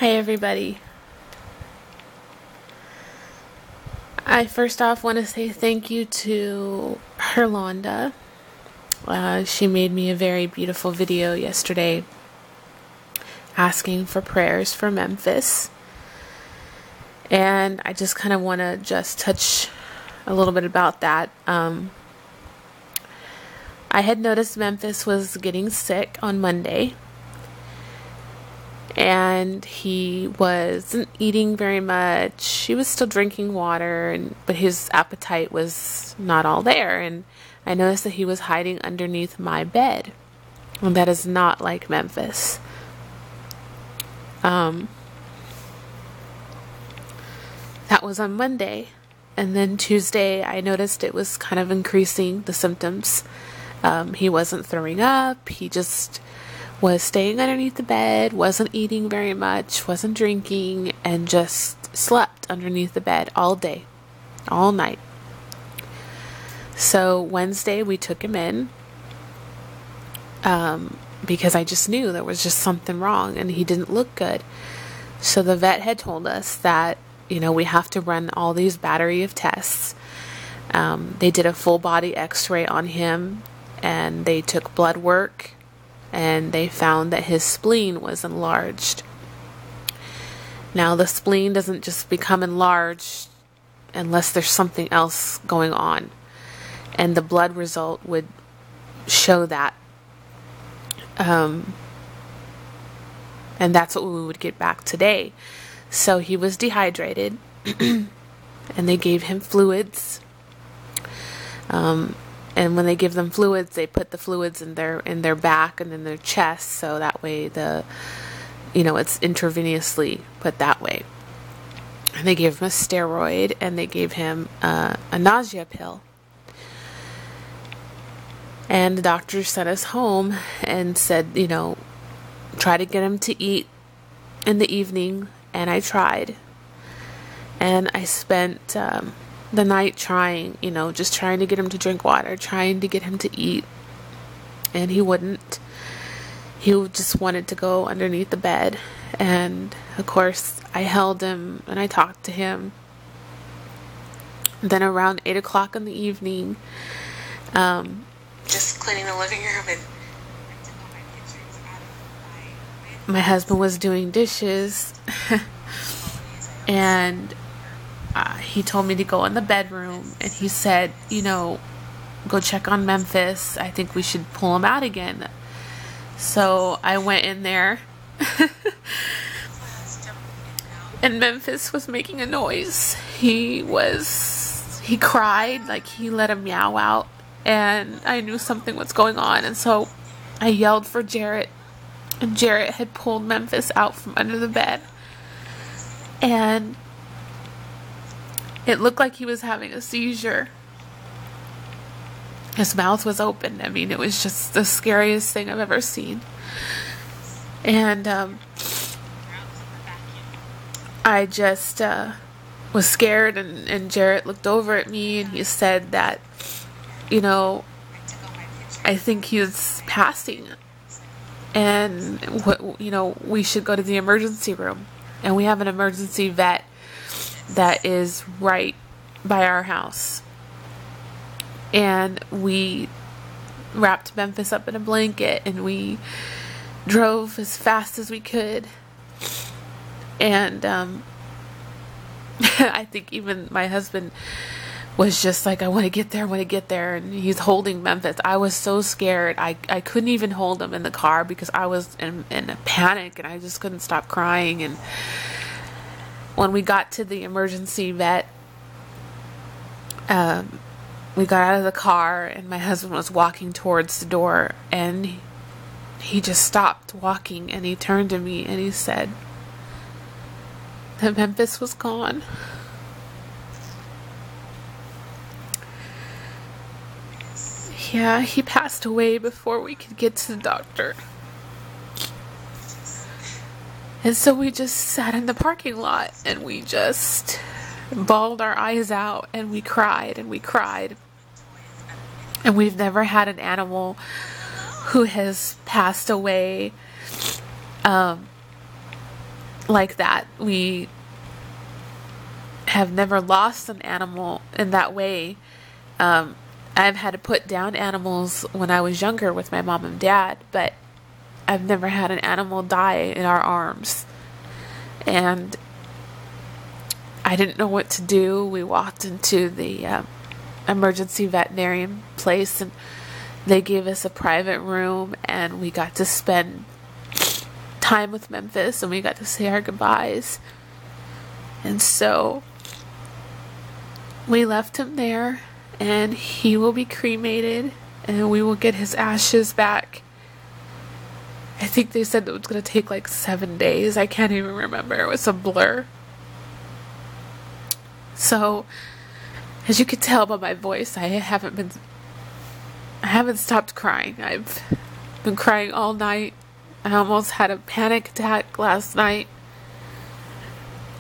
Hi everybody. I first off want to say thank you to Herlonda. She made me a very beautiful video yesterday asking for prayers for Memphis. And I just kind of want to just touch a little bit about that. I had noticed Memphis was getting sick on Monday. And he wasn't eating very much. He was still drinking water, but his appetite was not all there. And I noticed that he was hiding underneath my bed. And that is not like Memphis. That was on Monday. And then Tuesday, I noticed it was kind of increasing, the symptoms. He wasn't throwing up. He just was staying underneath the bed, wasn't eating very much, wasn't drinking, and just slept underneath the bed all day, all night. So Wednesday we took him in because I just knew there was just something wrong and he didn't look good. So the vet had told us that, we have to run all these battery of tests. They did a full body x-ray on him and they took blood work. And they found that his spleen was enlarged. Now, the spleen doesn't just become enlarged unless there's something else going on. And the blood result would show that. And that's what we would get back today. So he was dehydrated. And they gave him fluids. And when they give them fluids, they put the fluids in their back and in their chest, so that way it's intravenously put that way. And they gave him a steroid, and they gave him a nausea pill. And the doctor sent us home and said, try to get him to eat in the evening, and I tried. And I spent the night trying, just trying to get him to drink water, trying to get him to eat. And he wouldn't. He just wanted to go underneath the bed. And of course, I held him and I talked to him. Then around 8 o'clock in the evening, just cleaning the living room, and my husband was doing dishes. And he told me to go in the bedroom, and he said, go check on Memphis. I think we should pull him out again. So I went in there, and Memphis was making a noise. He cried, like he let a meow out, and I knew something was going on. And so I yelled for Jarrett, and Jarrett had pulled Memphis out from under the bed, and it looked like he was having a seizure. His mouth was open. I mean, it was just the scariest thing I've ever seen. And I just was scared, and Jarrett looked over at me and he said that, I think he was passing. And, we should go to the emergency room. And we have an emergency vet that is right by our house. And we wrapped Memphis up in a blanket and we drove as fast as we could. And I think even my husband was just like, I want to get there. And he's holding Memphis. I was so scared. I couldn't even hold him in the car because I was in a panic and I just couldn't stop crying. And when we got to the emergency vet, we got out of the car and my husband was walking towards the door, and he just stopped walking and he turned to me and he said that Memphis was gone. Yeah, he passed away before we could get to the doctor. And so we just sat in the parking lot and we just bawled our eyes out and we cried and we cried. And we've never had an animal who has passed away like that. We have never lost an animal in that way. I've had to put down animals when I was younger with my mom and dad, but I've never had an animal die in our arms. And I didn't know what to do. We walked into the emergency veterinarian place, and they gave us a private room, and we got to spend time with Memphis, and we got to say our goodbyes. And so we left him there, and he will be cremated, and we will get his ashes back. I think they said it was going to take like 7 days. I can't even remember. It was a blur. So, as you can tell by my voice, I haven't stopped crying. I've been crying all night. I almost had a panic attack last night.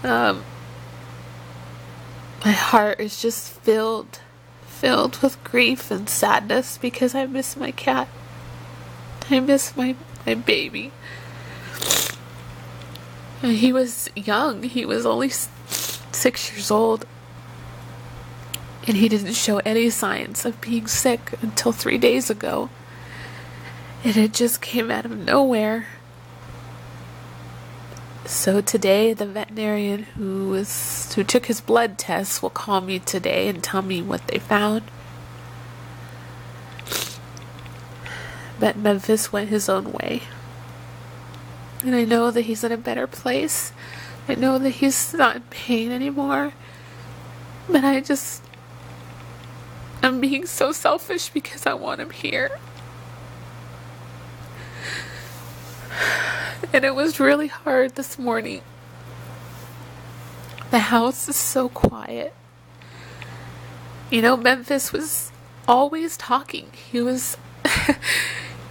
My heart is just filled with grief and sadness because I miss my cat. I miss my baby. He was young. He was only 6 years old. And he didn't show any signs of being sick until 3 days ago. And it just came out of nowhere. So today, the veterinarian who took his blood tests will call me today and tell me what they found. But Memphis went his own way. And I know that he's in a better place. I know that he's not in pain anymore. But I'm being so selfish because I want him here. And it was really hard this morning. The house is so quiet. You know, Memphis was always talking. He was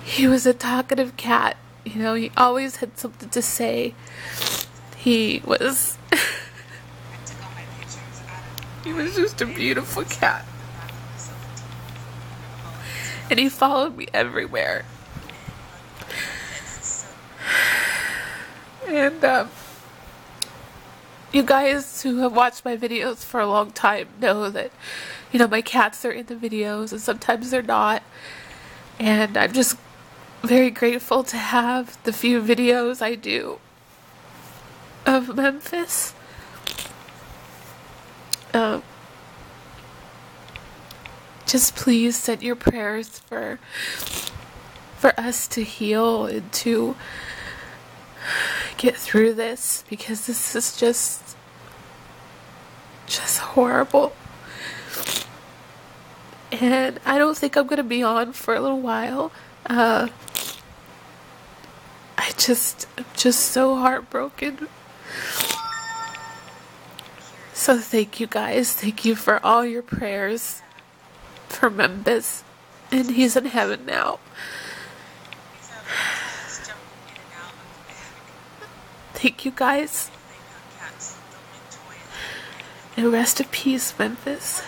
he was a talkative cat. You know, he always had something to say. He was he was just a beautiful cat. And he followed me everywhere. And you guys who have watched my videos for a long time know that, you know, my cats are in the videos and sometimes they're not. And I'm just very grateful to have the few videos I do of Memphis. Just please send your prayers for us to heal and to get through this, because this is just horrible. And I don't think I'm gonna be on for a little while. I'm just so heartbroken. So thank you guys. Thank you for all your prayers for Memphis. And he's in heaven now. Thank you guys. And rest in peace, Memphis.